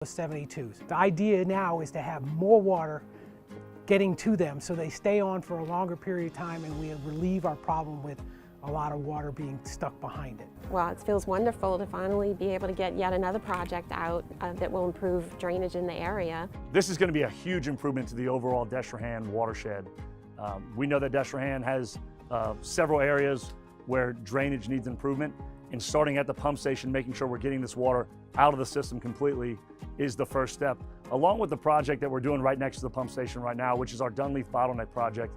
72s. The idea now is to have more water getting to them so they stay on for a longer period of time and we relieve our problem with a lot of water being stuck behind it. Well, it feels wonderful to finally be able to get yet another project out that will improve drainage in the area. This is going to be a huge improvement to the overall Destrehan watershed. We know that Destrehan has several areas where drainage needs improvement, and starting at the pump station, making sure we're getting this water out of the system completely is the first step, along with the project that we're doing right next to the pump station right now, which is our Dunleaf Bottleneck project.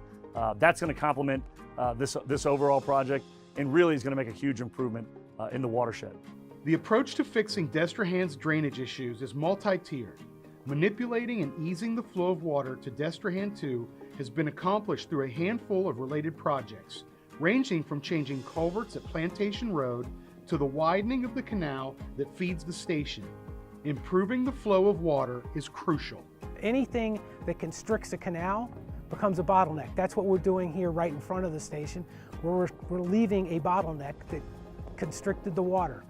That's going to complement this overall project and really is going to make a huge improvement in the watershed. The approach to fixing Destrehan's drainage issues is multi-tiered. Manipulating and easing the flow of water to Destrehan 2 has been accomplished through a handful of related projects, ranging from changing culverts at Plantation Road to the widening of the canal that feeds the station. Improving the flow of water is crucial. Anything that constricts a canal becomes a bottleneck. That's what we're doing here right in front of the station. We're relieving a bottleneck that constricted the water.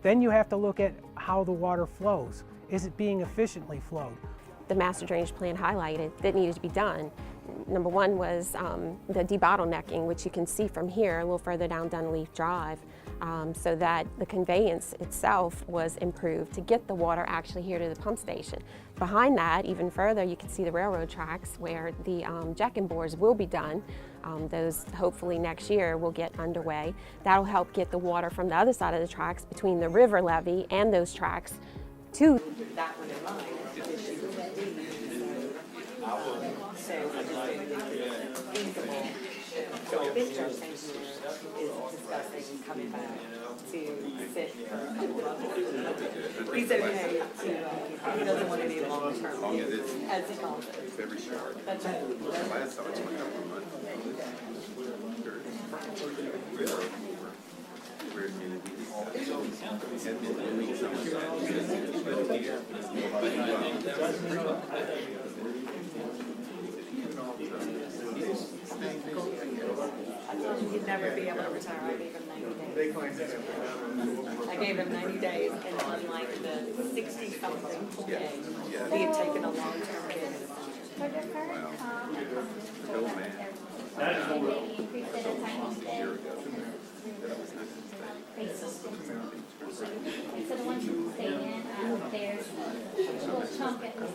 Then you have to look at how the water flows. Is it being efficiently flowed? The master drainage plan highlighted that needed to be done. Number one was the debottlenecking, which you can see from here a little further down Dunleaf Drive, so that the conveyance itself was improved to get the water actually here to the pump station. Behind that, even further, you can see the railroad tracks where the jacking bores will be done. Those hopefully next year will get underway. That'll help get the water from the other side of the tracks between the river levee and those tracks to that one in line. So a big church is discussing coming back to sit for a couple of months. He's okay he doesn't want to be long term, as he calls it. That's right. He'd never be able to retire. I gave him 90 days. I gave him 90 days, and on like the 60-something day, he had taken a long-term care. For the first time, they increased it a tiny bit. So the ones who stayed in, there's a little chunk at the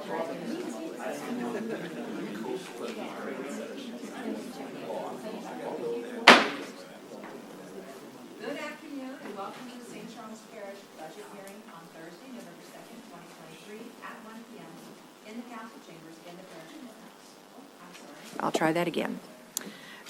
Good afternoon and welcome to the St. Charles Parish budget hearing on Thursday, November 2nd, 2023 at 1 p.m. in the council chambers in the parish courthouse. I'll try that again.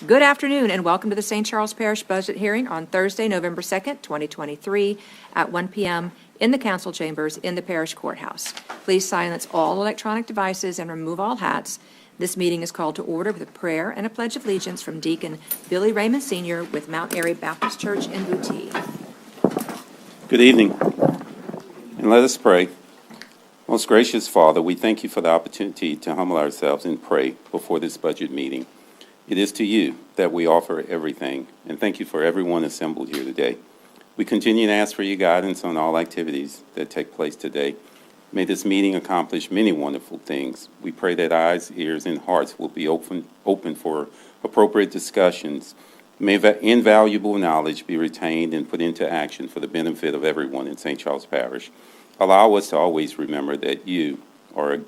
Good afternoon and welcome to the St. Charles Parish budget hearing on Thursday, November 2nd, 2023 at 1 p.m. in the council chambers in the parish courthouse. Please silence all electronic devices and remove all hats. This meeting is called to order with a prayer and a pledge of allegiance from Deacon Billy Raymond Sr. with Mount Airy Baptist Church in Boutique. Good evening, and let us pray. Most gracious Father, we thank you for the opportunity to humble ourselves and pray before this budget meeting. It is to you that we offer everything, and thank you for everyone assembled here today. We continue to ask for your guidance on all activities that take place today. May this meeting accomplish many wonderful things. We pray that eyes, ears, and hearts will be open for appropriate discussions. May invaluable knowledge be retained and put into action for the benefit of everyone in St. Charles Parish. Allow us to always remember that you are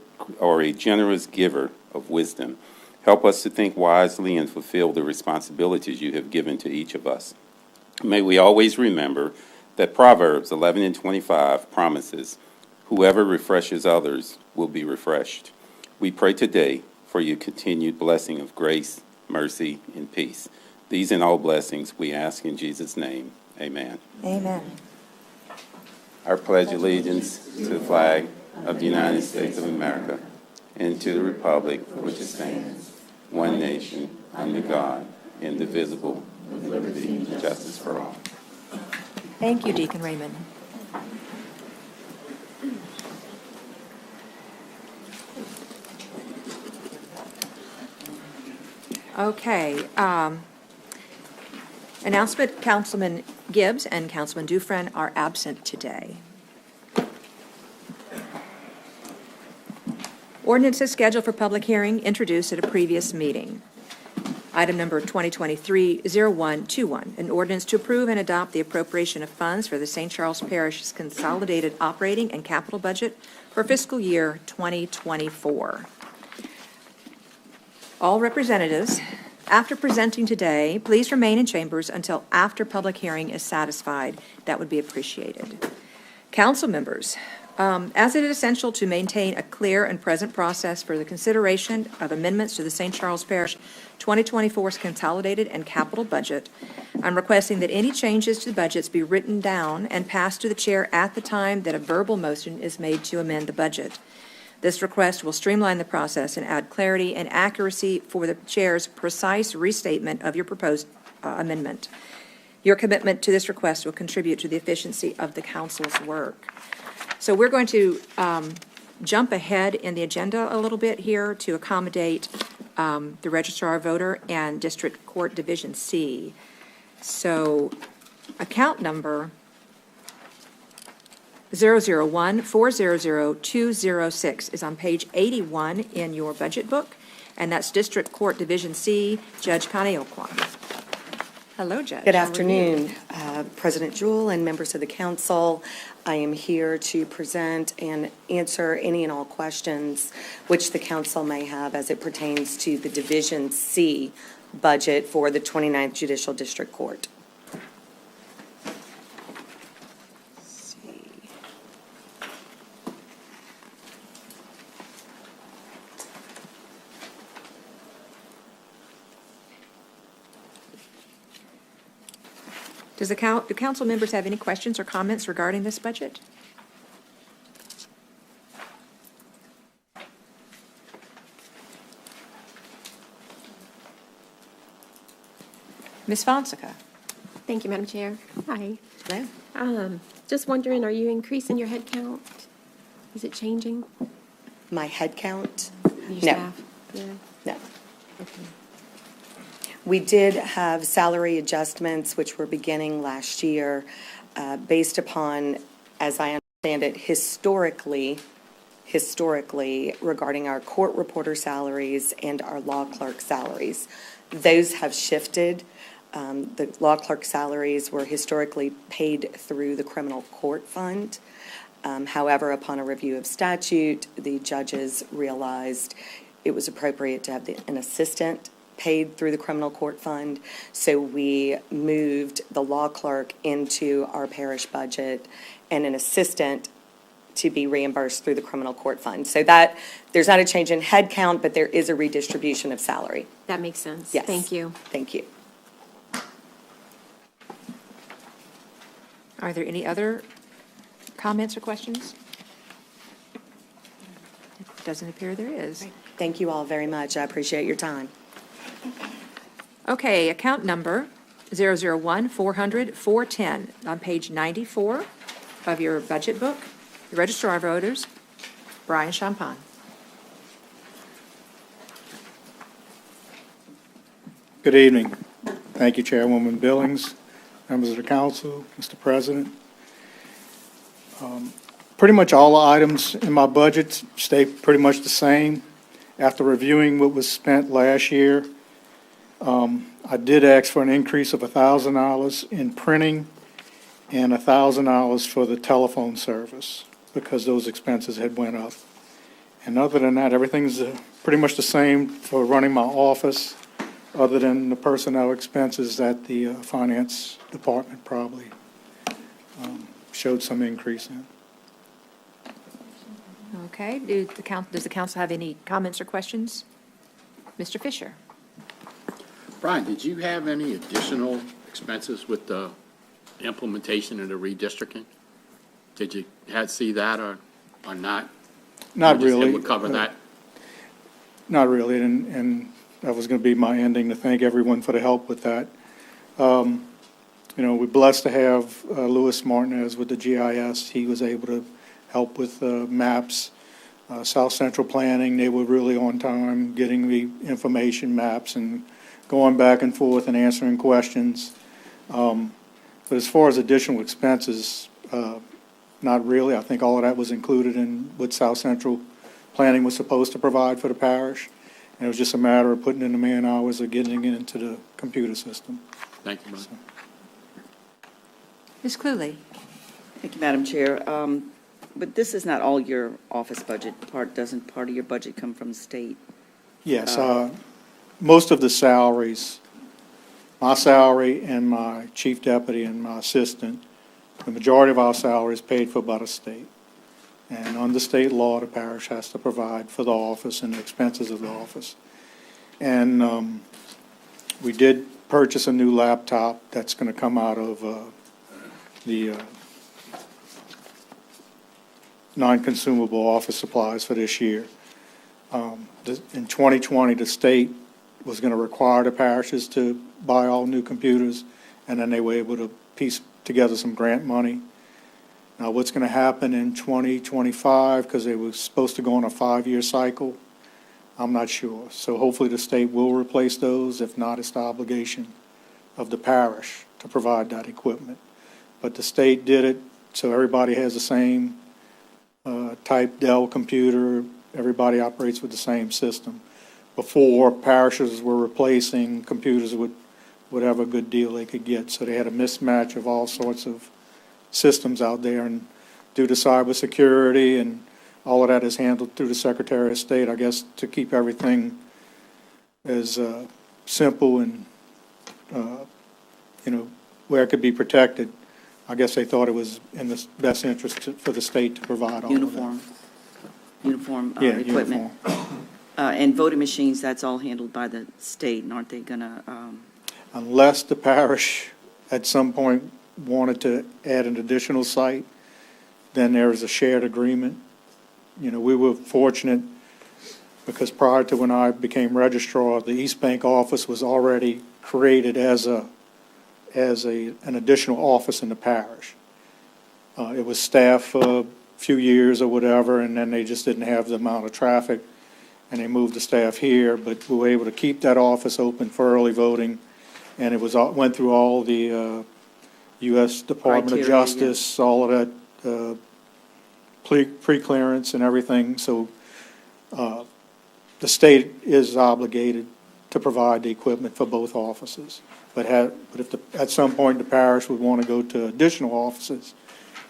a generous giver of wisdom. Help us to think wisely and fulfill the responsibilities you have given to each of us. May we always remember that Proverbs 11:25 promises, whoever refreshes others will be refreshed. We pray today for your continued blessing of grace, mercy, and peace. These and all blessings we ask in Jesus' name. Amen. Amen. I pledge allegiance to the flag of the United States of America and to the republic which stands, one nation, under God, indivisible, with liberty and justice for all. Thank you, Deacon Raymond. Okay. Announcement, Councilman Gibbs and Councilman Dufresne are absent today. Ordinances scheduled for public hearing introduced at a previous meeting. Item number 2023-0121, an ordinance to approve and adopt the appropriation of funds for the St. Charles Parish's consolidated operating and capital budget for fiscal year 2024. All representatives, after presenting today, please remain in chambers until after public hearing is satisfied. That would be appreciated. Council members, as it is essential to maintain a clear and present process for the consideration of amendments to the St. Charles Parish 2024's consolidated and capital budget, I'm requesting that any changes to the budgets be written down and passed to the chair at the time that a verbal motion is made to amend the budget. This request will streamline the process and add clarity and accuracy for the chair's precise restatement of your proposed amendment. Your commitment to this request will contribute to the efficiency of the council's work. So we're going to jump ahead in the agenda a little bit here to accommodate the Registrar of Voter and District Court Division C. So account number 001-400-206 is on page 81 in your budget book, and that's District Court Division C, Judge Connie Okwan. Hello, Judge. Good How are you? afternoon, President Jewell and members of the council. I am here to present and answer any and all questions which the council may have as it pertains to the Division C budget for the 29th Judicial District Court. Do council members have any questions or comments regarding this budget? Ms. Fonseca? Thank you, Madam Chair. Hi. Hello. Just wondering, are you increasing your head count? Is it changing? My head count? Your No. staff? Yeah. No. Okay. We did have salary adjustments, which were beginning last year, based upon, as I understand it, historically, regarding our court reporter salaries and our law clerk salaries. Those have shifted. The law clerk salaries were historically paid through the criminal court fund. However, upon a review of statute, the judges realized it was appropriate to have an assistant paid through the criminal court fund, so we moved the law clerk into our parish budget and an assistant to be reimbursed through the criminal court fund. So that there's not a change in head count, but there is a redistribution of salary. That makes sense. Yes. Thank you. Thank you. Are there any other comments or questions? It doesn't appear there is. Thank you all very much. I appreciate your time. Okay, account number 001-400-410 on page 94 of your budget book. The Registrar of Voters, Brian Champagne. Good evening. Thank you, Chairwoman Billings, members of the council, Mr. President. Pretty much all the items in my budget stay pretty much the same. After reviewing what was spent last year, I did ask for an increase of $1,000 in printing and $1,000 for the telephone service because those expenses had went up. And other than that, everything's pretty much the same for running my office, other than the personnel expenses that the finance department probably showed some increase in. Okay, does the council have any comments or questions? Mr. Fisher? Brian, did you have any additional expenses with the implementation of the redistricting? Did you see that or not? Not You just really. able to cover that? Not really, and that was going to be my ending, to thank everyone for the help with that. We're blessed to have Louis Martinez with the GIS. He was able to help with maps. South Central Planning, they were really on time getting the information maps and going back and forth and answering questions. But as far as additional expenses, not really. I think all of that was included in what South Central Planning was supposed to provide for the parish. And it was just a matter of putting in the man hours of getting it into the computer system. Thank you, Brian. Ms. Cluley? Thank you, Madam Chair. But this is not all your office budget. Doesn't part of your budget come from the state? Yes, most of the salaries, my salary and my chief deputy and my assistant, the majority of our salary is paid for by the state. And under state law, the parish has to provide for the office and the expenses of the office. And we did purchase a new laptop that's going to come out of the non-consumable office supplies for this year. In 2020, the state was going to require the parishes to buy all new computers, and then they were able to piece together some grant money. Now, what's going to happen in 2025, because they were supposed to go on a 5-year cycle, I'm not sure. So hopefully the state will replace those. If not, it's the obligation of the parish to provide that equipment. But the state did it, so everybody has the same type Dell computer. Everybody operates with the same system. Before, parishes were replacing computers with whatever good deal they could get. So they had a mismatch of all sorts of systems out there. And due to cybersecurity and all of that is handled through the Secretary of State, I guess, to keep everything as simple and, where it could be protected. I guess they thought it was in the best interest for the state to provide all Uniform equipment. Uniform. And voting machines, that's all handled by the state, and aren't they gonna? Unless the parish at some point wanted to add an additional site, then there is a shared agreement. We were fortunate because prior to when I became registrar, the East Bank office was already created as an additional office in the parish. It was staffed for a few years or whatever, and then they just didn't have the amount of traffic, and they moved the staff here. But we were able to keep that office open for early voting, and it went through all the U.S. Department of Justice, all of that pre-clearance and everything. So the state is obligated to provide the equipment for both offices. But if at some point the parish would want to go to additional offices,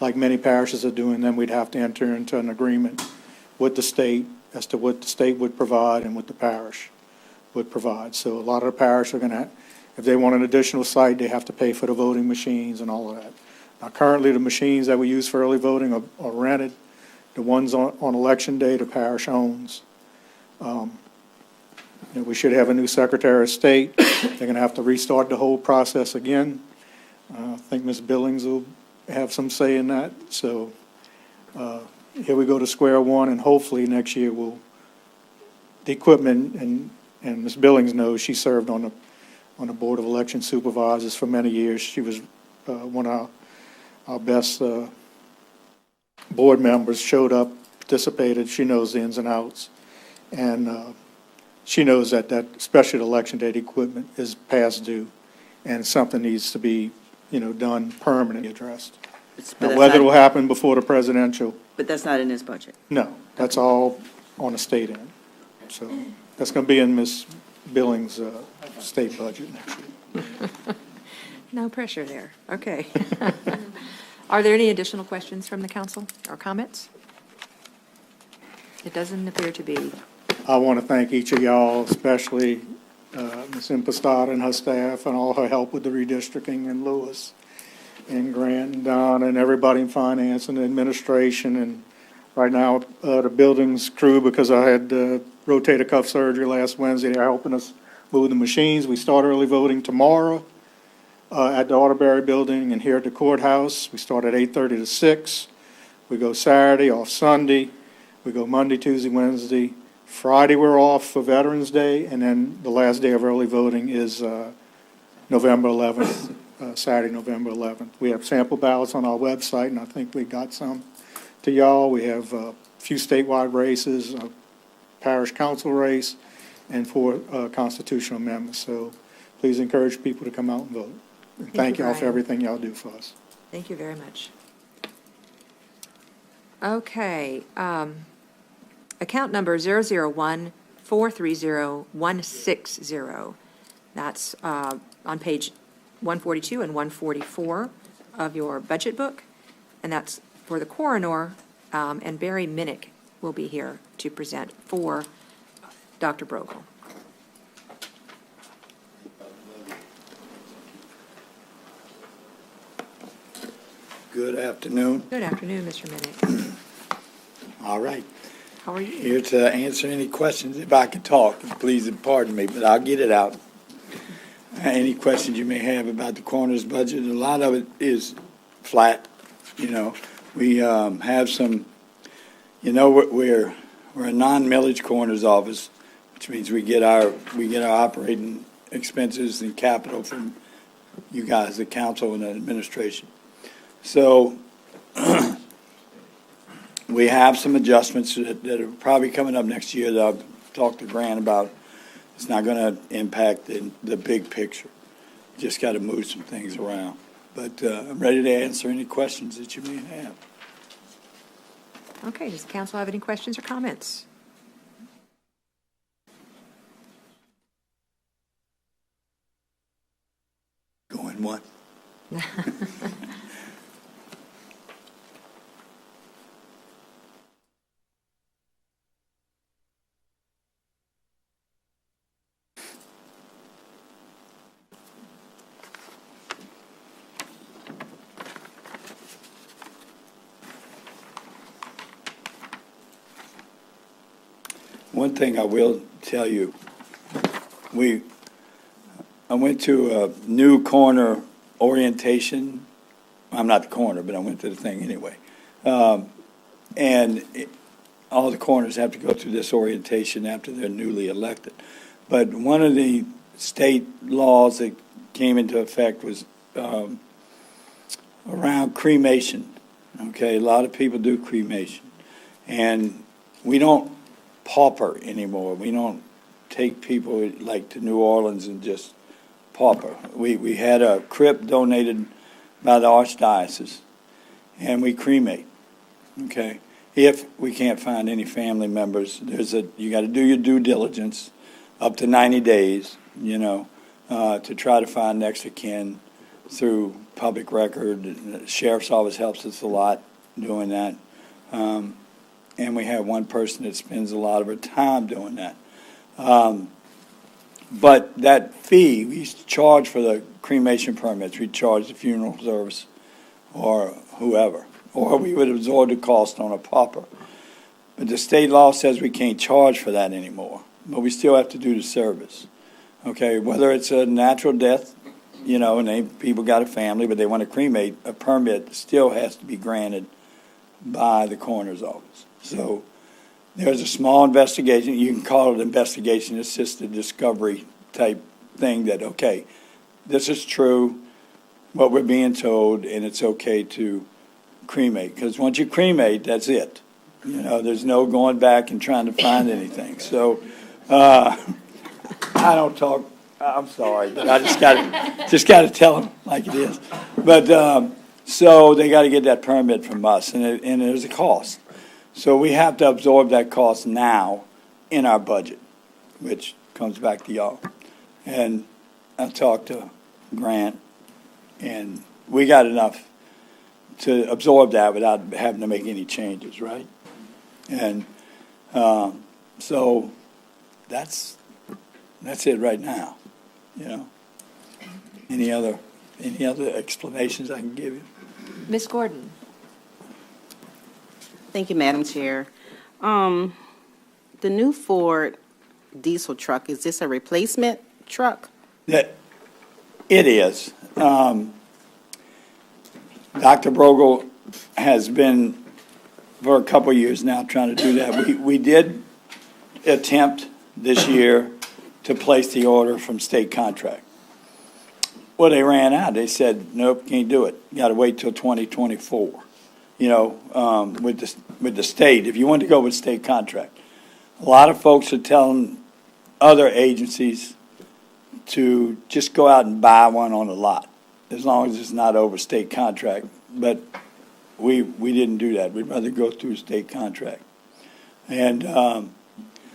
like many parishes are doing, then we'd have to enter into an agreement with the state as to what the state would provide and what the parish would provide. So a lot of the parish are going to, if they want an additional site, they have to pay for the voting machines and all of that. Now, currently, the machines that we use for early voting are rented. The ones on election day, the parish owns. We should have a new Secretary of State. They're going to have to restart the whole process again. I think Ms. Billings will have some say in that. So here we go to square one, and hopefully next year the equipment, and Ms. Billings knows she served on the Board of Election Supervisors for many years. She was one of our best board members, showed up, participated. She knows the ins and outs. And she knows that especially the election date equipment is past due, and something needs to be, done permanently addressed. Now, whether it will happen before the presidential. But that's not in this budget. No, that's all on the state end. So that's going to be in Ms. Billings' state budget next year. No pressure there. Okay. Are there any additional questions from the council or comments? It doesn't appear to be. I want to thank each of y'all, especially Ms. Impostata and her staff and all her help with the redistricting, and Lewis and Grant and Don and everybody in finance and administration. And right now, the buildings crew, because I had rotator cuff surgery last Wednesday, they're helping us move the machines. We start early voting tomorrow at the Waterbury building, and here at the courthouse. We start at 8:30 to 6. We go Saturday, off Sunday. We go Monday, Tuesday, Wednesday. Friday we're off for Veterans Day, and then the last day of early voting is November 11th, Saturday, November 11th. We have sample ballots on our website, and I think we got some to y'all. We have a few statewide races, a parish council race, and 4 constitutional amendments. So please encourage people to come out and vote. And thank you, y'all for Brian. everything y'all do for us. Thank you very much. Okay, account number 001-430-160. That's on page 142 and 144 of your budget book, and that's for the coroner, and Barry Minnick will be here to present for Dr. Brogel. Good afternoon. Good afternoon, Mr. Minnick. All right. How are you? Here to answer any questions, if I can talk. Please pardon me, but I'll get it out. Any questions you may have about the coroner's budget, a lot of it is flat. You know, we have some, you know, we're a non-millage coroner's office, which means we get our operating expenses and capital from you guys, the council and the administration. So we have some adjustments that are probably coming up next year that I'll talk to Grant about. It's not going to impact the big picture. Just got to move some things around. But I'm ready to answer any questions that you may have. Okay, does the council have any questions or comments? Going one. One thing I will tell you, I went to a new coroner orientation. I'm not the coroner, but I went to the thing anyway. All the coroners have to go through this orientation after they're newly elected. But one of the state laws that came into effect was around cremation. Okay, a lot of people do cremation. And we don't pauper anymore. We don't take people like to New Orleans and just pauper. We had a crypt donated by the Archdiocese, and we cremate. Okay, if we can't find any family members, you got to do your due diligence, up to 90 days, you know, to try to find next of kin through public record. The sheriff's office helps us a lot doing that. And we have one person that spends a lot of her time doing that. But that fee, we used to charge for the cremation permits. We'd charge the funeral service or whoever. Or we would absorb the cost on a pauper. But the state law says we can't charge for that anymore. But we still have to do the service. Okay, whether it's a natural death, you know, and people got a family, but they want to cremate, a permit still has to be granted by the coroner's office. So there's a small investigation. You can call it investigation. It's just a discovery type thing that, okay, this is true, what we're being told, and it's okay to cremate. Because once you cremate, that's it. You know, there's no going back and trying to find anything. So I don't talk. I'm sorry, but I just got to tell them like it is. But so they got to get that permit from us, and there's a cost. So we have to absorb that cost now in our budget, which comes back to y'all. And I talked to Grant, and we got enough to absorb that without having to make any changes, right? And so that's it right now, you know. Any other explanations I can give you? Ms. Gordon. Thank you, Madam Chair. The new Ford diesel truck, is this a replacement truck? It is. Dr. Brogel has been, for a couple of years now, trying to do that. We did attempt this year to place the order from state contract. Well, they ran out. They said, nope, can't do it. You got to wait till 2024. You know, with the state, if you want to go with state contract. A lot of folks are telling other agencies to just go out and buy one on the lot, as long as it's not over state contract. But we didn't do that. We'd rather go through a state contract. And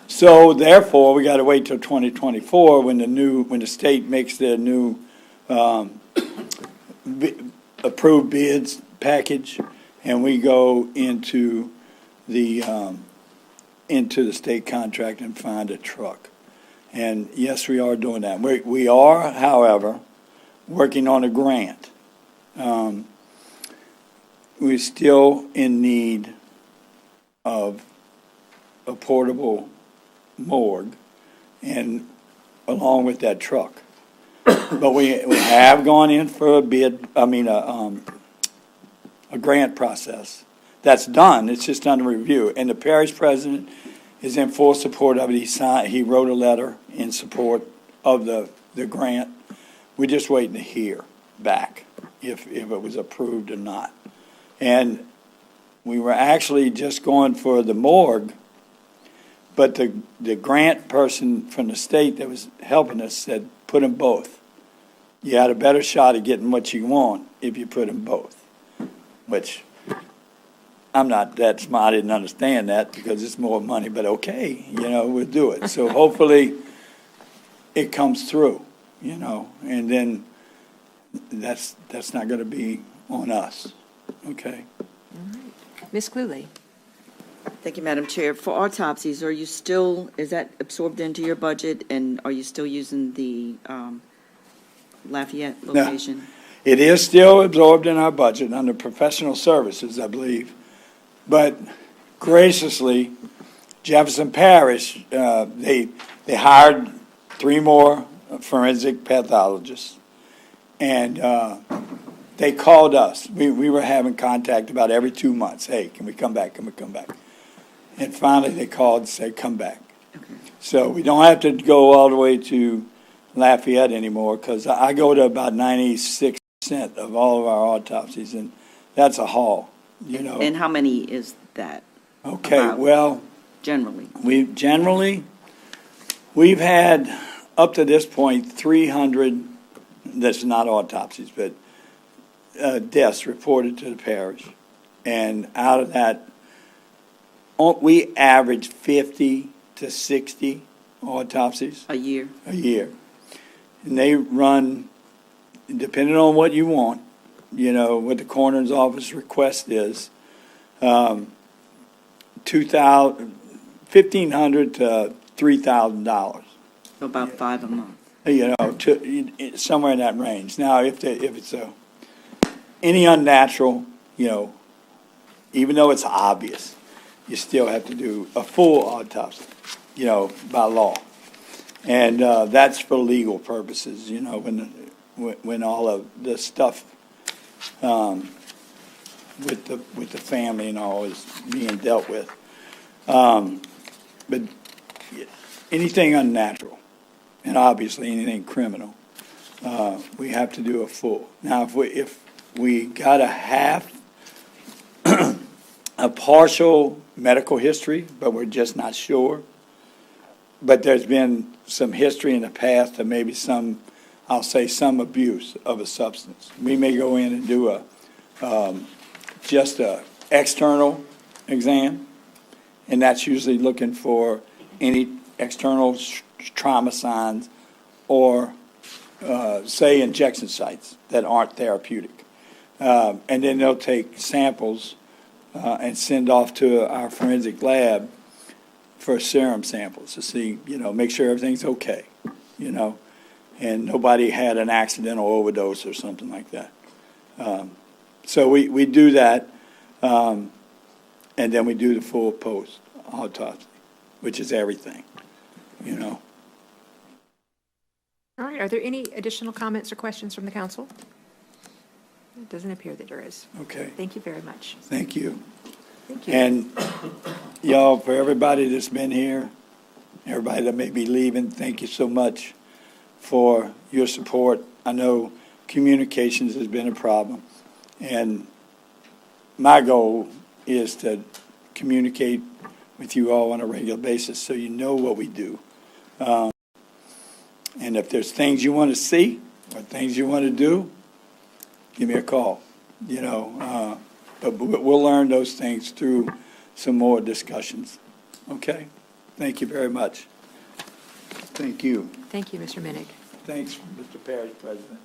so therefore, we got to wait till 2024 when the state makes their new approved bids package, and we go into the state contract and find a truck. And yes, we are doing that. We are, however, working on a grant. We're still in need of a portable morgue, and along with that truck. But we have gone in for a grant process. That's done. It's just under review. And the parish president is in full support of it. He wrote a letter in support of the grant. We're just waiting to hear back if it was approved or not. And we were actually just going for the morgue, but the grant person from the state that was helping us said, put them both. You had a better shot of getting what you want if you put them both, which I'm not that smart. I didn't understand that because it's more money, but okay, we'll do it. So hopefully it comes through, and then that's not going to be on us, okay? All right. Ms. Cluley. Thank you, Madam Chair. For autopsies, is that absorbed into your budget, and are you still using the Lafayette location? No, it is still absorbed in our budget under professional services, I believe. But graciously, Jefferson Parish, they hired 3 more forensic pathologists, and they called us. We were having contact about every 2 months. Hey, can we come back? Can we come back? And finally, they called and said, come back. Okay. So we don't have to go all the way to Lafayette anymore, because I go to about 96% of all of our autopsies, and that's a haul, And how many is that? Okay, about, well, generally? We've had, up to this point, 300, that's not autopsies, but deaths reported to the parish. And out of that, we average 50 to 60 autopsies. A year? A year. And they run, depending on what you want, what the coroner's office request is, $1,500 to $3,000. So about 5 a month. Somewhere in that range. Now, if it's any unnatural, even though it's obvious, you still have to do a full autopsy, by law. And that's for legal purposes, when all of the stuff with the family and all is being dealt with. But anything unnatural, and obviously anything criminal, we have to do a full. Now, if we got a half, a partial medical history, but we're just not sure. But there's been some history in the past of maybe some abuse of a substance. We may go in and do just a external exam, and that's usually looking for any external trauma signs or, say, injection sites that aren't therapeutic. And then they'll take samples and send off to our forensic lab for serum samples to see, make sure everything's okay, and nobody had an accidental overdose or something like that. So we do that, and then we do the full post autopsy, which is everything, All right, are there any additional comments or questions from the council? It doesn't appear that there is. Okay. Thank you very much. Thank you. Thank you. And y'all, for everybody that's been here, everybody that may be leaving, thank you so much for your support. I know communications has been a problem, and my goal is to communicate with you all on a regular basis so you know what we do. And if there's things you want to see or things you want to do, give me a call, but we'll learn those things through some more discussions. Okay? Thank you very much. Thank you. Thank you, Mr. Minnick. Thanks, Mr. Parish, President.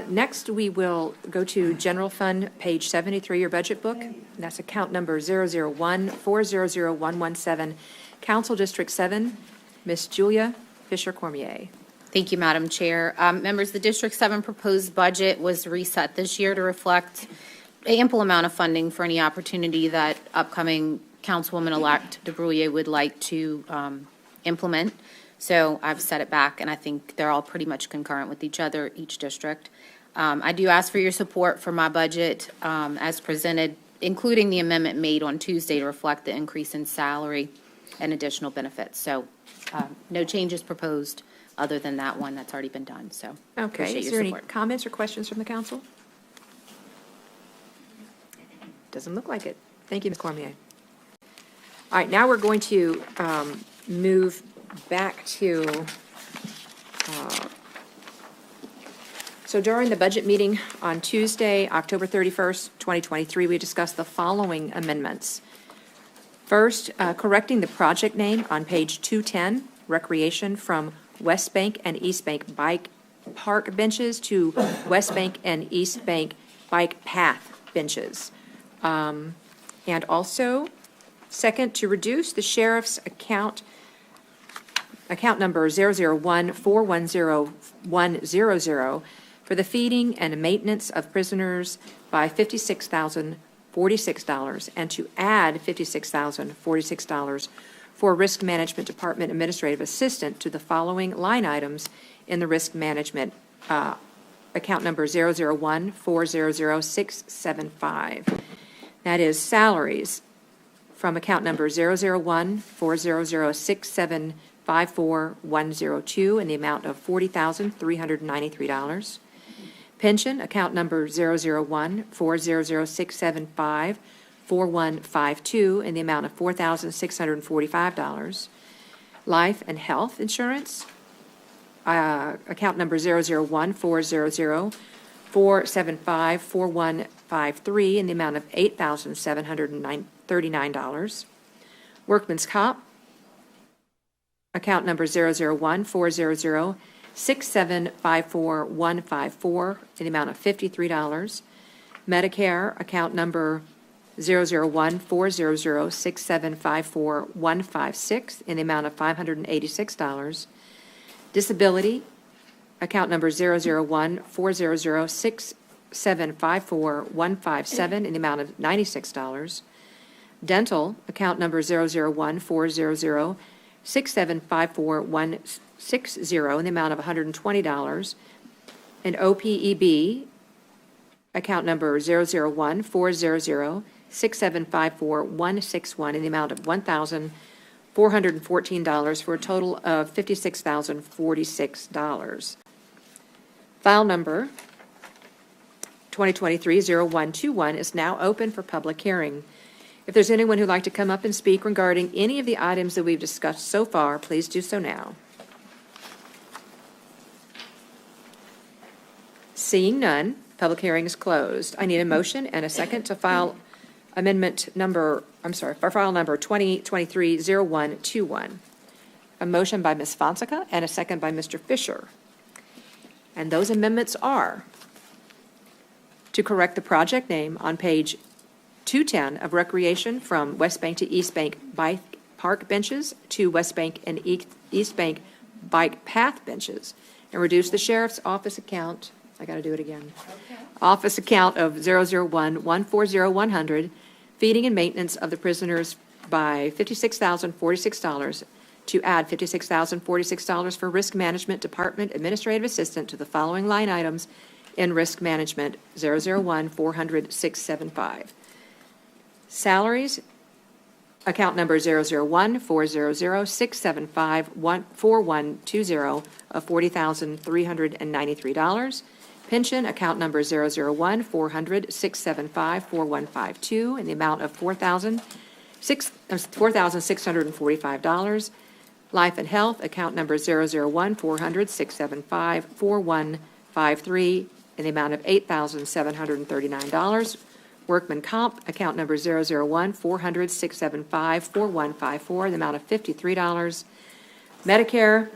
Next, we will go to General Fund, page 73, your budget book. And that's account number 001-400-117, Council District 7, Miss Julia Fisher-Cormier. Thank you, Madam Chair. Members, the District 7 proposed budget was reset this year to reflect an ample amount of funding for any opportunity that upcoming Councilwoman-elect DeBruyer would like to implement. So I've set it back, and I think they're all pretty much concurrent with each other, each district. I do ask for your support for my budget as presented, including the amendment made on Tuesday to reflect the increase in salary and additional benefits. So no changes proposed other than that one that's already been done. So Okay, appreciate is your there any support. comments or questions from the council? Doesn't look like it. Thank you, Ms. Cormier. All right, now we're going to move back to, so during the budget meeting on Tuesday, October 31st, 2023, we discussed the following amendments. First, correcting the project name on page 210, recreation, from West Bank and East Bank bike park benches to West Bank and East Bank bike path benches. And also, second, to reduce the sheriff's account number 001-410100 for the feeding and maintenance of prisoners by $56,046, and to add $56,046 for Risk Management Department Administrative Assistant to the following line items in the Risk Management account number 001-400675. That is salaries from account number 001-4006754-102 in the amount of $40,393. Pension, account number 001-4006754-152 in the amount of $4,645. Life and health insurance, account number 001-400-475-4153 in the amount of $8,739. Workman's comp, account number 001-400-6754154 in the amount of $53. Medicare, account number 001-400-6754156 in the amount of $586. Disability, account number 001-400-6754157 in the amount of $96. Dental, account number 001-400-6754160 in the amount of $120. And OPEB, account number 001-400-6754161 in the amount of $1,414 for a total of $56,046. File number 2023-0121 is now open for public hearing. If there's anyone who'd like to come up and speak regarding any of the items that we've discussed so far, please do so now. Seeing none, public hearing is closed. I need a motion and a second to file file number 2023-0121. A motion by Ms. Fonseca and a second by Mr. Fisher. And those amendments are to correct the project name on page 210 of recreation from West Bank to East Bank bike park benches to West Bank and East Bank bike path benches, and reduce the sheriff's office account, I got to do it again, office account of 001-140-100, feeding and maintenance of the prisoners by $56,046, to add $56,046 for Risk Management Department Administrative Assistant to the following line items in Risk Management 001-400-675. Salaries, account number 001-400-675-4120 of $40,393. Pension, account number 001-400-675-4152 in the amount of $4,645. Life and Health, account number 001-400-675-4153, in the amount of $8,739. Workman Comp, account number 001-400-675-4154, in the amount of $53. Medicare,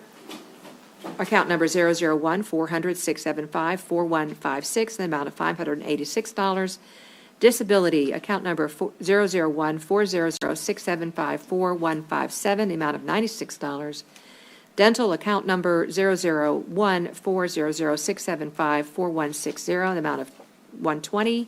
account number 001-400-675-4156, in the amount of $586. Disability, account number 001-400-675-4157, the amount of $96. Dental, account number 001-400-675-4160, the amount of $120.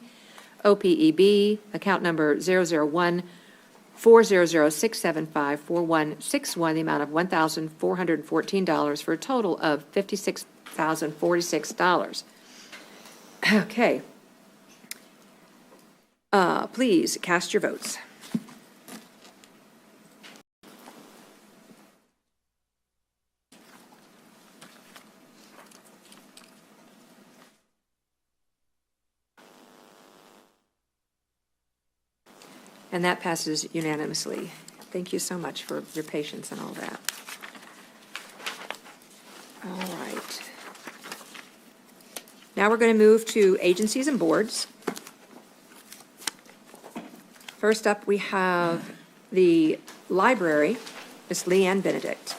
OPEB, account number 001-400-675-4161, the amount of $1,414, for a total of $56,046. Okay. Please cast your votes. And that passes unanimously. Thank you so much for your patience and all that. All right. Now we're going to move to agencies and boards. First up, we have the library, Ms. Leanne Benedict.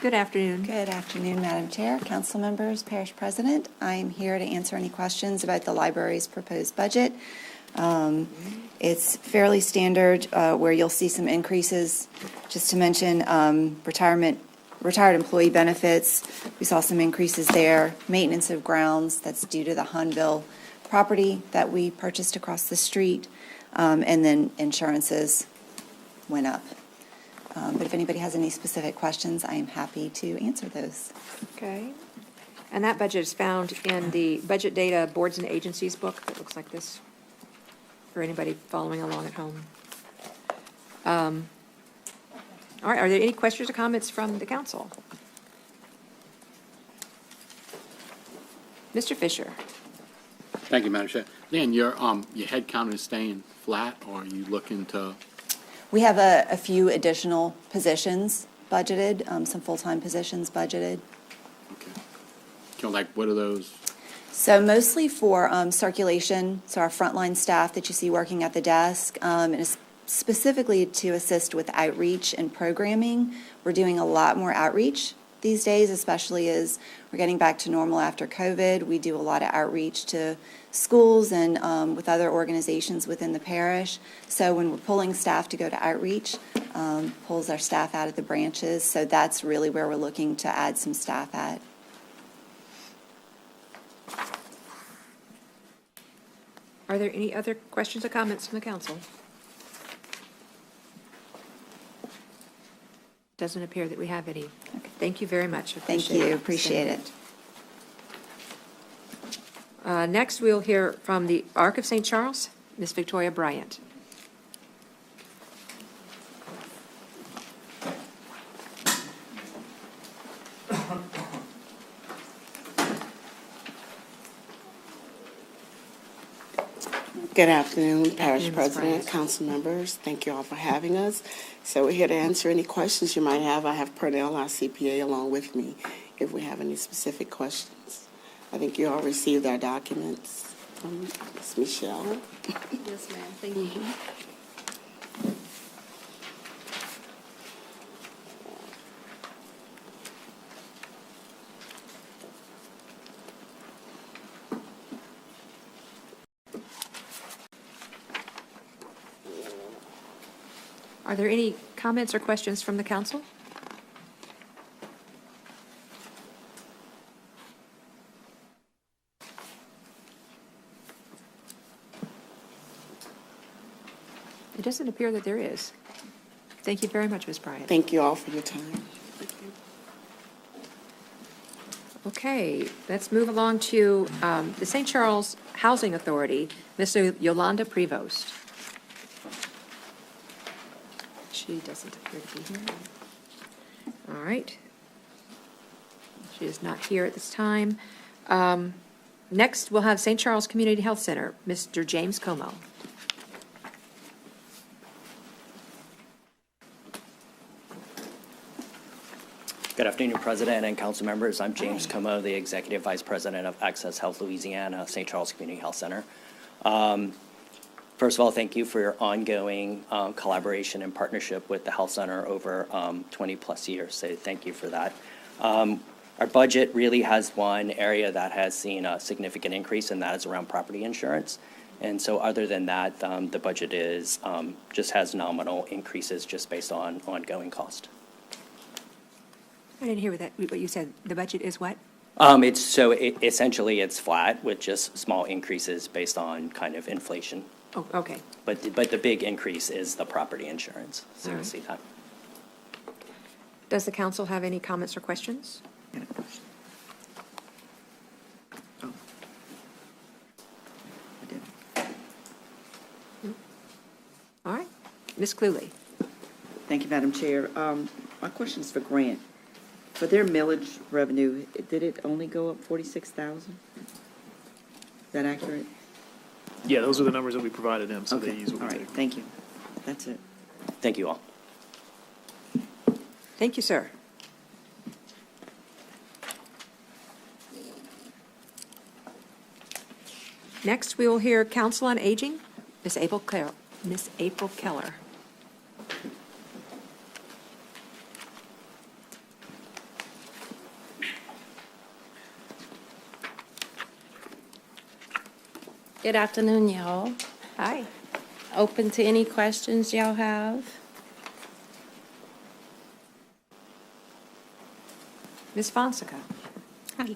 Good afternoon. Good afternoon, Madam Chair, council members, parish president. I'm here to answer any questions about the library's proposed budget. It's fairly standard where you'll see some increases. Just to mention, retired employee benefits, we saw some increases there. Maintenance of grounds, that's due to the Hunville property that we purchased across the street. And then insurances went up. But if anybody has any specific questions, I am happy to answer those. Okay. And that budget is found in the Budget Data Boards and Agencies book that looks like this, for anybody following along at home. All right, are there any questions or comments from the council? Mr. Fisher. Thank you, Madam Chair. Dan, your head count is staying flat, or are you looking to? We have a few additional positions budgeted, some full-time positions budgeted. Okay. Like, what are those? So mostly for circulation, so our frontline staff that you see working at the desk, and it's specifically to assist with outreach and programming. We're doing a lot more outreach these days, especially as we're getting back to normal after COVID. We do a lot of outreach to schools and with other organizations within the parish. So when we're pulling staff to go to outreach, pulls our staff out of the branches. So that's really where we're looking to add some staff at. Are there any other questions or comments from the council? Doesn't appear that we have any. Okay. Thank you very much. Thank you. Appreciate it. Next, we'll hear from the Ark of St. Charles, Ms. Victoria Bryant. Good afternoon, Parish President, council members. Thank you all for having us. So we're here to answer any questions you might have. I have Purnell, our CPA, along with me if we have any specific questions. I think you all received our documents from Ms. Michelle. Yes, ma'am. Thank you. Are there any comments or questions from the council? It doesn't appear that there is. Thank you very much, Ms. Bryant. Thank you all for your time. Okay, let's move along to the St. Charles Housing Authority, Ms. Yolanda Prevost. She doesn't appear to be here. All right. She is not here at this time. Next, we'll have St. Charles Community Health Center, Mr. James Como. Good afternoon, President and council members. I'm James Como, the Executive Vice President of Access Health Louisiana, St. Charles Community Health Center. First of all, thank you for your ongoing collaboration and partnership with the Health Center over 20-plus years, so thank you for that. Our budget really has one area that has seen a significant increase, and that is around property insurance. And so other than that, the budget is just has nominal increases just based on ongoing cost. I didn't hear what you said. The budget is what? Essentially it's flat with just small increases based on kind of inflation. Oh, okay. But the big increase is the property insurance. So All you'll right. see that. Does the council have any comments or questions? All right. Ms. Cluley. Thank you, Madam Chair. My question is for Grant. For their millage revenue, did it only go up 46,000? Is that accurate? Yeah, those are the numbers that we provided them, so they Okay, use what all we right, take. thank you. That's it. Thank you all. Thank you, sir. Next, we will hear Council on Aging, Ms. April Keller. Good afternoon, y'all. Hi. Open to any questions y'all have. Ms. Fonseca. Hi.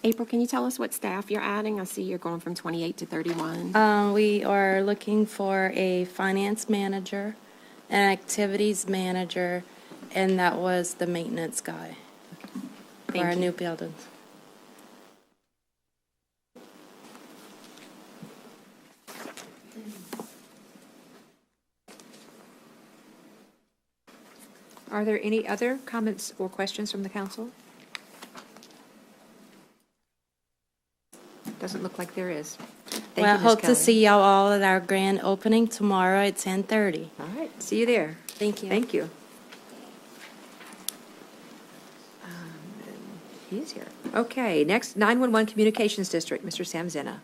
April, can you tell us what staff you're adding? I see you're going from 28 to 31. We are looking for a finance manager, an activities manager, and that was the maintenance guy for Thank our you. new buildings. Are there any other comments or questions from the council? Doesn't look like there is. Thank Well, I you, Ms. hope to Kelly. see y'all all at our grand opening tomorrow at 10:30. All right, see you there. Thank you. Thank you. He's here. Okay, next, 911 Communications District, Mr. Sam Zinna.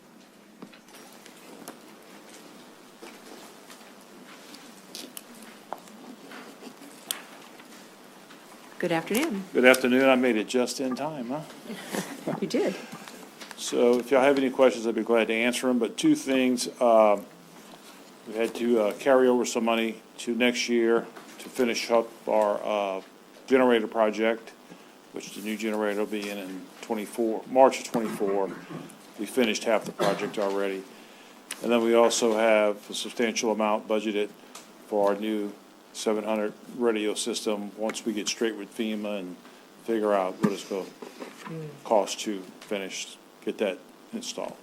Good afternoon. Good afternoon. I made it just in time, huh? You did. So if y'all have any questions, I'd be glad to answer them. But two things, we had to carry over some money to next year to finish up our generator project, which the new generator will be in March of '24. We finished half the project already. And then we also have a substantial amount budgeted for our new 700 radio system once we get straight with FEMA and figure out what it's going to cost to finish, get that installed.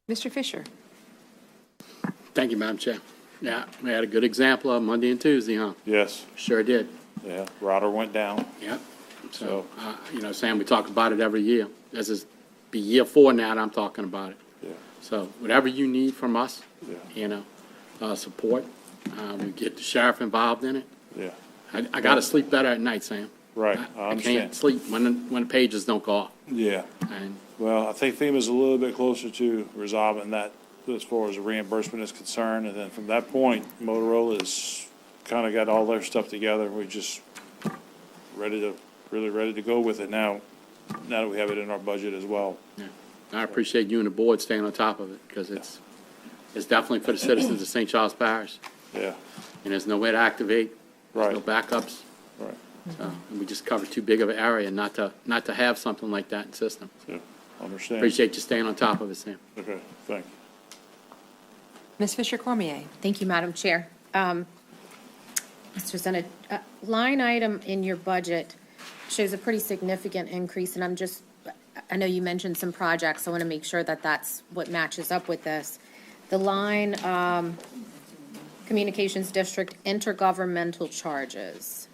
Mr. Fisher. Thank you, Madam Chair. Yeah, we had a good example of Monday and Tuesday, huh? Yes. Sure did. Yeah, router went down. Yep. So, Sam, we talk about it every year. This is be year 4 now that I'm talking about it. Yeah. So whatever you need from us, support, we get the sheriff involved in it. Yeah. I got to sleep better at night, Sam. Right, I can't sleep when the pages don't go off. Yeah. And Well, I think FEMA's a little bit closer to resolving that as far as the reimbursement is concerned. And then from that point, Motorola's kind of got all their stuff together. We're just really ready to go with it now that we have it in our budget as well. yeah. I appreciate you and the board staying on top of it because it's definitely for the citizens of St. Charles Parish. Yeah. And there's no way to activate. Right. There's no backups. Right. So, and we just covered too big of an area not to have something like that in system. Yeah, understand. Appreciate you staying on top of it, Sam. Okay, thank you. Ms. Fisher Cormier. Thank you, Madam Chair. Mr. Senate, line item in your budget shows a pretty significant increase, and I know you mentioned some projects, so I want to make sure that that's what matches up with this. The line, Communications District Intergovernmental Charges.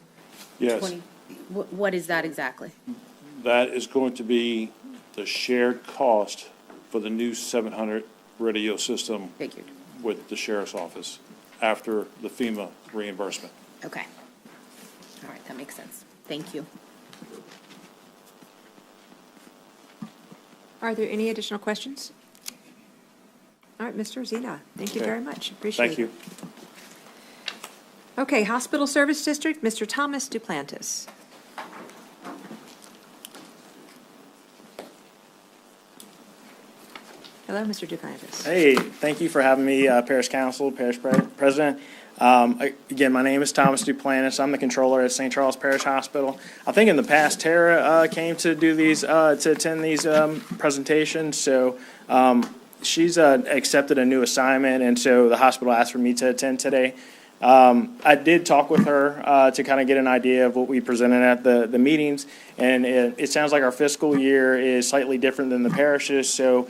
Yes. What is that exactly? that is going to be the shared cost for the new 700 radio system Figured. with the sheriff's office after the FEMA reimbursement. Okay. All right, that makes sense. Thank you. Are there any additional questions? All right, Mr. Zena, thank you Okay. very much. Appreciate it. Thank you. Okay, Hospital Service District, Mr. Thomas Duplantis. Hello, Mr. Duplantis. Hey, thank you for having me, Parish Council, Parish President. Again, my name is Thomas Duplantis. I'm the controller at St. Charles Parish Hospital. I think in the past, Tara came to do these, to attend these presentations. So she's accepted a new assignment, and so the hospital asked for me to attend today. I did talk with her to kind of get an idea of what we presented at the meetings, and it sounds like our fiscal year is slightly different than the parishes, so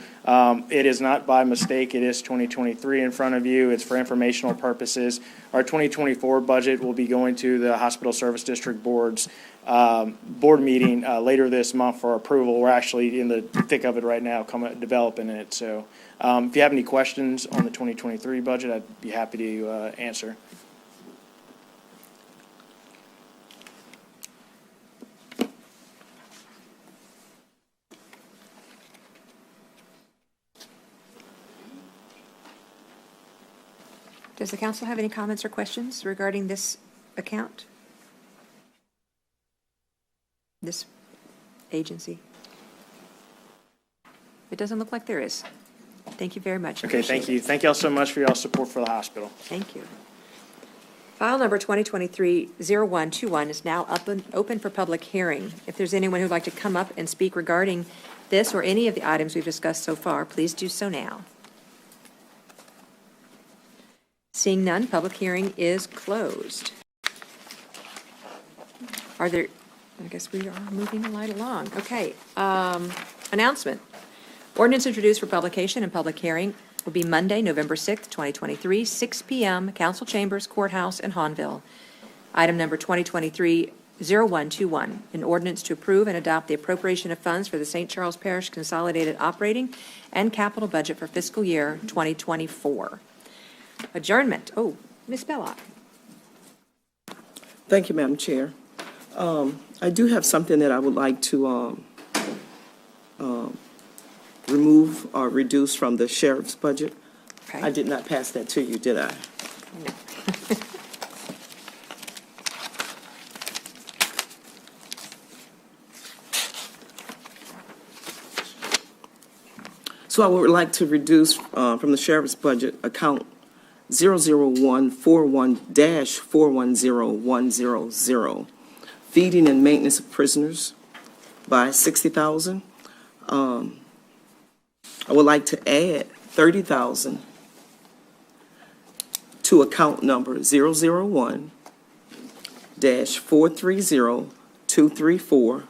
it is not by mistake. It is 2023 in front of you. It's for informational purposes. Our 2024 budget will be going to the Hospital Service District Board's board meeting later this month for approval. We're actually in the thick of it right now, developing it. So if you have any questions on the 2023 budget, I'd be happy to answer. Does the council have any comments or questions regarding this account? This agency? It doesn't look like there is. Thank you very much. Okay, thank you. Thank you all so much for your support for the hospital. Thank you. File number 2023-0121 is now open for public hearing. If there's anyone who'd like to come up and speak regarding this or any of the items we've discussed so far, please do so now. Seeing none, public hearing is closed. Are there, I guess we are moving right along. Okay, announcement. Ordinance introduced for publication and public hearing will be Monday, November 6th, 2023, 6 p.m., Council Chambers, Courthouse in Hahnville. Item number 2023-0121, an ordinance to approve and adopt the appropriation of funds for the St. Charles Parish Consolidated Operating and Capital Budget for fiscal year 2024. Adjournment. Oh, Ms. Belloc. Thank you, Madam Chair. I do have something that I would like to remove or reduce from the sheriff's budget. Okay. I did not pass that to you, did I? No. So I would like to reduce from the sheriff's budget account 00141-410100, feeding and maintenance of prisoners, by $60,000. I would like to add $30,000 to account number 001-430-234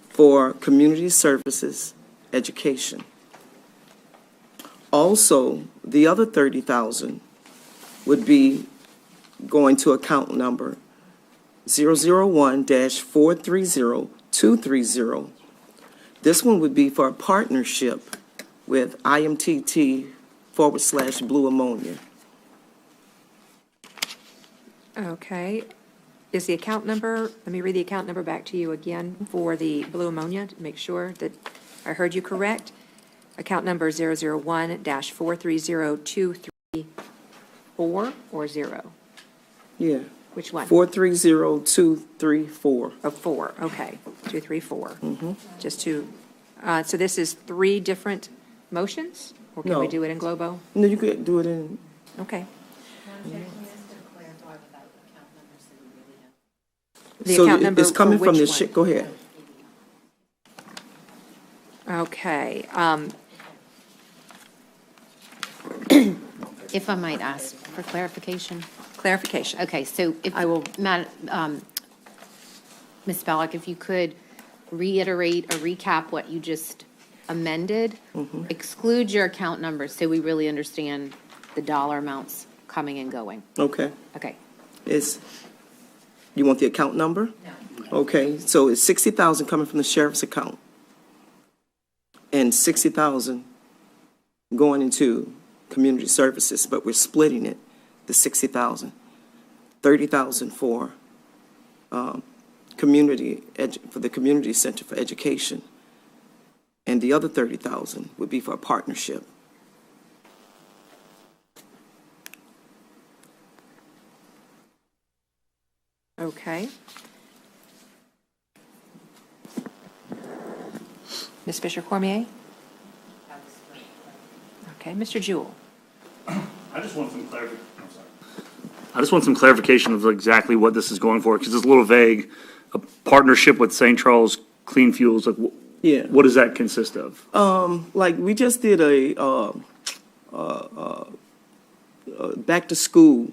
for community services education. Also, the other $30,000 would be going to account number 001-430-230. This one would be for a partnership with IMTT/Blue Ammonia. Okay. Is the account number, let me read the account number back to you again for the blue ammonia to make sure that I heard you correct. Account number 001-430-234 or 0? Yeah. Which one? 430-234. Oh, 4, okay, 234. Mm-hmm. Just to, so this is 3 different motions? Or can we No. do it in globo? No, you could do it in. Okay. The So account number it's coming for from which the, one? go ahead. Okay. If I might ask for clarification. Clarification. Okay, so if I will, Ms. Belloc, if you could reiterate or recap what you just amended, exclude your account numbers so we really understand the dollar amounts coming and going. Okay. Okay. You want the account number? No. Okay, so it's 60,000 coming from the sheriff's account and 60,000 going into community services, but we're splitting it, the 60,000. 30,000 for for the community center for education, and the other 30,000 would be for a partnership. Okay. Ms. Fisher Cormier? Okay, Mr. Jewell? I just want some clarification of exactly what this is going for, because it's a little vague. A partnership with St. Charles Clean Fuels, like, Yeah. what does that consist of? Like, we just did a back to school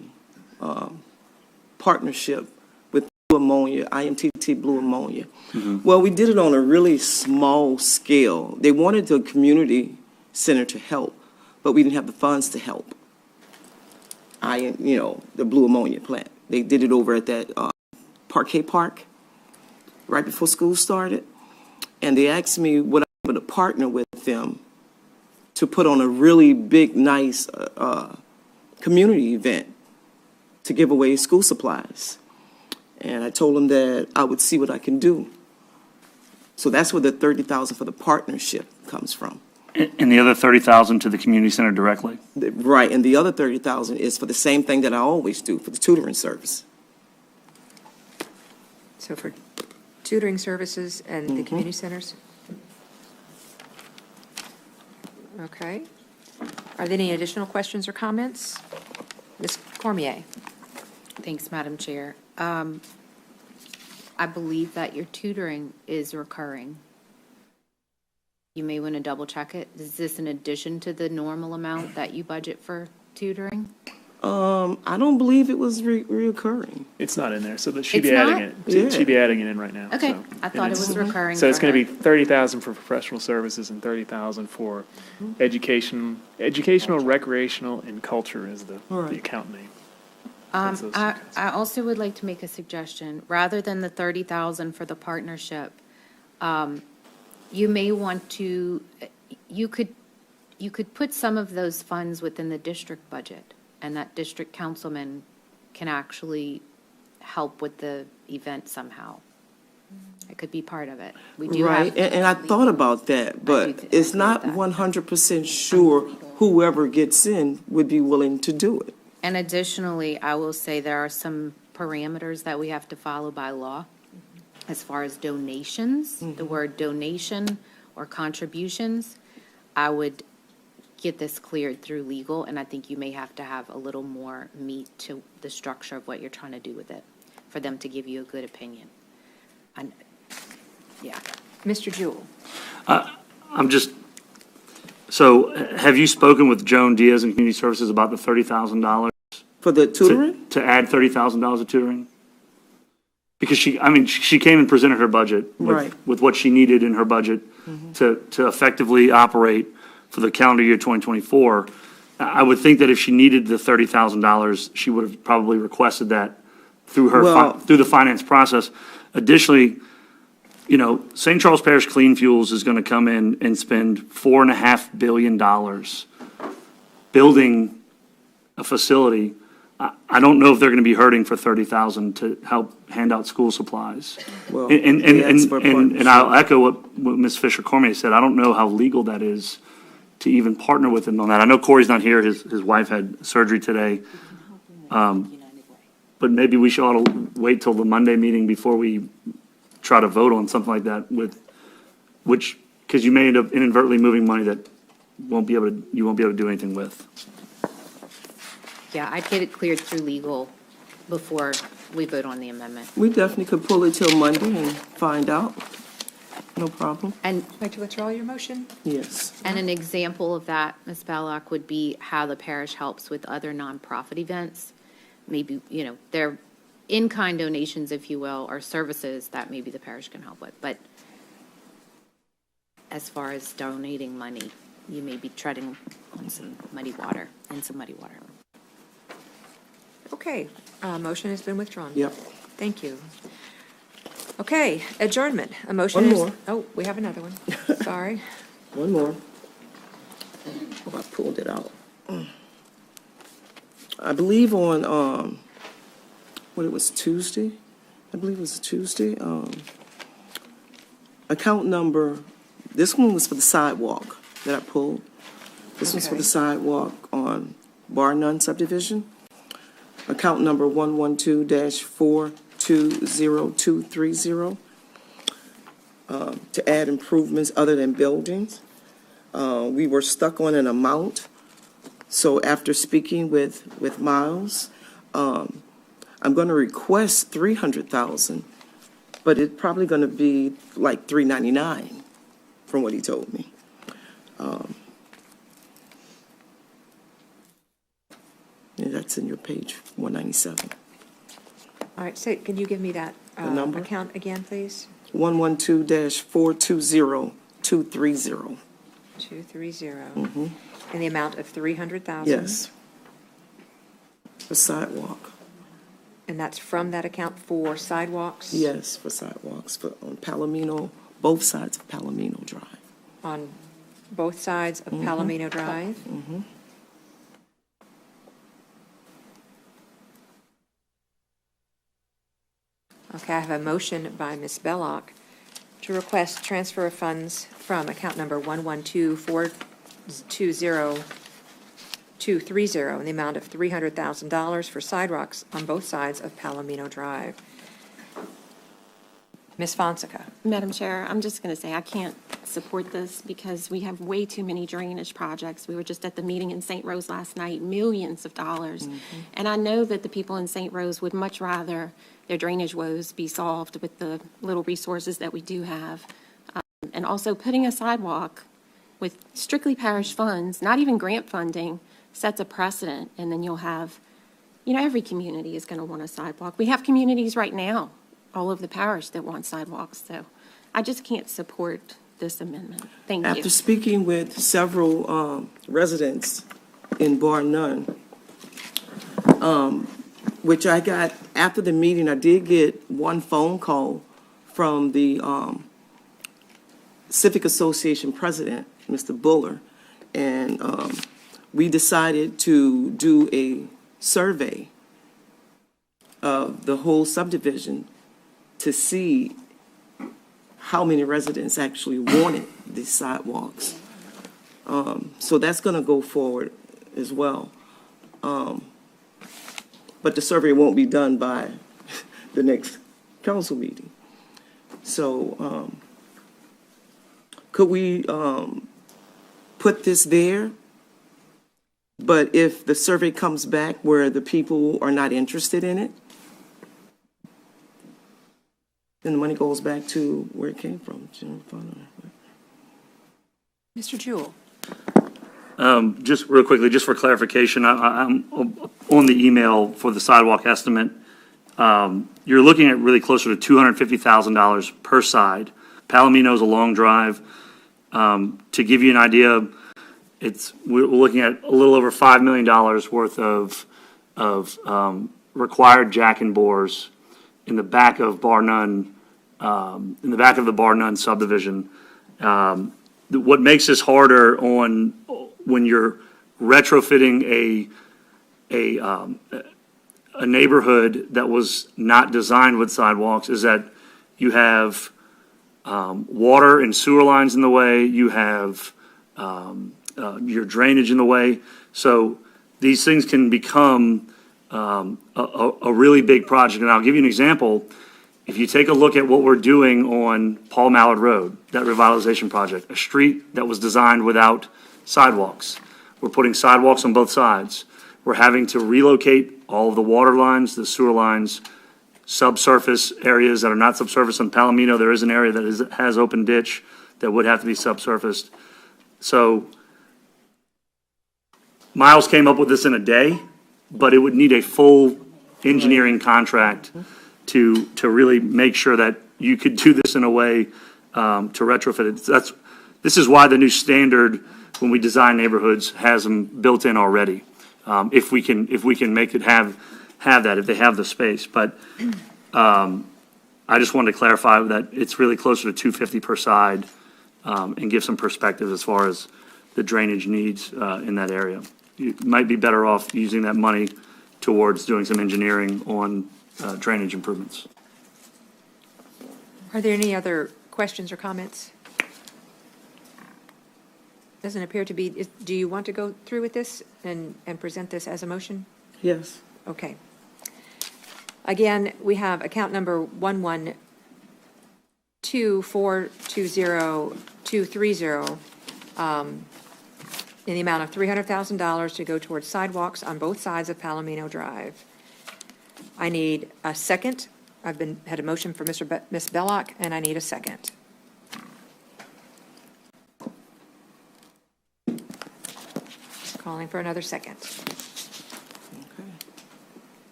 partnership with Blue Ammonia, IMTT Blue Ammonia. Well, we did it on a really small scale. They wanted the community center to help, but we didn't have the funds to help. The Blue Ammonia plant. They did it over at that Parquet Park right before school started. And they asked me would I be able to partner with them to put on a really big, nice community event to give away school supplies. And I told them that I would see what I can do. So that's where the 30,000 for the partnership comes from. And the other 30,000 to the community center directly? Right, and the other 30,000 is for the same thing that I always do, for the tutoring service. So for tutoring services and the community centers? Okay. Are there any additional questions or comments? Ms. Cormier? Thanks, Madam Chair. I believe that your tutoring is recurring. You may want to double check it. Is this in addition to the normal amount that you budget for tutoring? I don't believe it was reoccurring. It's not in there, so that she'd It's be adding not? it. Yeah. She'd be adding it in right now. Okay, so. I thought And it was it's- recurring. So it's for going to her. be 30,000 for professional services and 30,000 for educational, recreational, and culture is the account name. That's those two I things. also would like to make a suggestion. Rather than the 30,000 for the partnership, you may want to, you could put some of those funds within the district budget, and that district councilman can actually help with the event somehow. It could be part of it. We do Right, have. and I thought about that, but it's not 100% sure whoever gets in would be willing to do it. And additionally, I will say there are some parameters that we have to follow by law as far as donations. The word donation or contributions, I would get this cleared through legal, and I think you may have to have a little more meat to the structure of what you're trying to do with it for them to give you a good opinion. Yeah. Mr. Jewell? So have you spoken with Joan Diaz in Community Services about the $30,000? For the tutoring? To add $30,000 of tutoring? Because she came and presented her budget Right. with what she needed in her budget to effectively operate for the calendar year 2024. I would think that if she needed the $30,000, she would have probably requested that through through the finance process. Additionally, St. Charles Parish Clean Fuels is going to come in and spend $4.5 billion building a facility. I don't know if they're going to be hurting for $30,000 to help hand out school supplies. Well, And I'll echo what Ms. Fisher Cormier said. I don't know how legal that is to even partner with them on that. I know Corey's not here. His wife had surgery today. But maybe we should ought to wait till the Monday meeting before we try to vote on something like that because you may end up inadvertently moving money that you won't be able to do anything with. Yeah, I'd get it cleared through legal before we vote on the amendment. We definitely could pull it till Monday and find out. No problem. And Like to withdraw your motion? Yes. And an example of that, Ms. Ballock, would be how the parish helps with other nonprofit events. Maybe, they're in-kind donations, if you will, or services that maybe the parish can help with. But as far as donating money, you may be treading on some muddy water. Okay, motion has been withdrawn. Yep. Thank you. Okay, adjournment. A motion One is. more. Oh, we have another one. Sorry. One more. Oh, I pulled it out. I believe on, it was Tuesday? I believe it was Tuesday. Account number, this one was for the sidewalk that I pulled. This was for Okay. the sidewalk on Bar None subdivision. Account number 112-420230, to add improvements other than buildings. We were stuck on an amount, so after speaking with Miles, I'm going to request 300,000, but it's probably going to be like 399, from what he told me. And that's in your page 197. All right, so can you give me that The number? account again, please? 112-420230. 230. Mhm. And the amount of 300,000? Yes. For sidewalk. And that's from that account for sidewalks? Yes, for sidewalks, on Palomino, both sides of Palomino Drive. On both sides of Palomino Drive? Mhm. Okay, I have a motion by Ms. Belloc to request transfer of funds from account number 112-420230 in the amount of $300,000 for sidewalks on both sides of Palomino Drive. Ms. Fonseca. Madam Chair, I'm just going to say I can't support this because we have way too many drainage projects. We were just at the meeting in St. Rose last night, millions of dollars. And I know that the people in St. Rose would much rather their drainage woes be solved with the little resources that we do have. And also putting a sidewalk with strictly parish funds, not even grant funding, sets a precedent. And then you'll have, every community is going to want a sidewalk. We have communities right now all over the parish that want sidewalks. So I just can't support this amendment. Thank you. After speaking with several residents in Bar None, which I got after the meeting, I did get one phone call from the Civic Association president, Mr. Buller, and we decided to do a survey of the whole subdivision to see how many residents actually wanted these sidewalks. So that's going to go forward as well. But the survey won't be done by the next council meeting. So could we put this there? But if the survey comes back where the people are not interested in it, then the money goes back to where it came from. General fund. Mr. Jewell. Just real quickly, just for clarification, I'm on the email for the sidewalk estimate. You're looking at really closer to $250,000 per side. Palomino's a long drive. To give you an idea, we're looking at a little over $5 million worth of required jack and bores in the back of Bar None, in the back of the Bar None subdivision. What makes this harder when you're retrofitting a neighborhood that was not designed with sidewalks is that you have water and sewer lines in the way, you have your drainage in the way. So these things can become a really big project. And I'll give you an example. If you take a look at what we're doing on Paul Mallard Road, that revitalization project, a street that was designed without sidewalks. We're putting sidewalks on both sides. We're having to relocate all of the water lines, the sewer lines, subsurface areas that are not subsurfaced. On Palomino, there is an area that has open ditch that would have to be subsurfaced. So Miles came up with this in a day, but it would need a full engineering contract to really make sure that you could do this in a way to retrofit it. This is why the new standard, when we design neighborhoods, has them built in already. If we can make it have that, if they have the space. But I just wanted to clarify that it's really closer to 250 per side, and give some perspective as far as the drainage needs in that area. You might be better off using that money towards doing some engineering on drainage improvements. Are there any other questions or comments? Doesn't appear to be. Do you want to go through with this and present this as a motion? Yes. Okay. Again, we have account number 112420230, in the amount of $300,000 to go towards sidewalks on both sides of Palomino Drive. I need a second. Had a motion for Ms. Belloc, and I need a second. Calling for another second.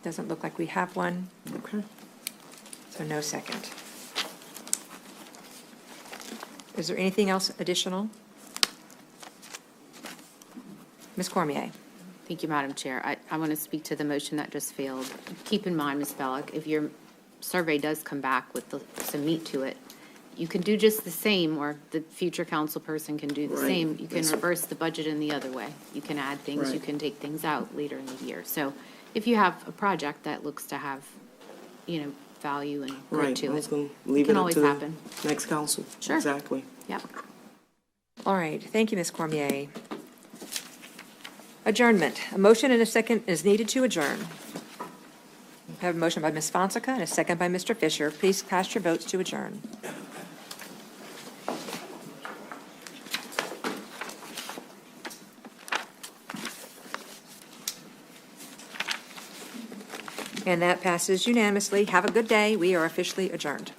Doesn't look like we have one. Okay. So no second. Is there anything else additional? Ms. Cormier. Thank you, Madam Chair. I want to speak to the motion that just failed. Keep in mind, Ms. Belloc, if your survey does come back with some meat to it, you can do just the same, or the future council person can do the Right. same. You can reverse the budget in the other way. You can add things, you Right. can take things out later in the year. So if you have a project that looks to have, value and good Right. to I was it, going to leave can it up always to the happen. next council. Sure. Exactly. Yep. All right, thank you, Ms. Cormier. Adjournment. A motion and a second is needed to adjourn. I have a motion by Ms. Fonseca and a second by Mr. Fisher. Please cast your votes to adjourn. And that passes unanimously. Have a good day. We are officially adjourned.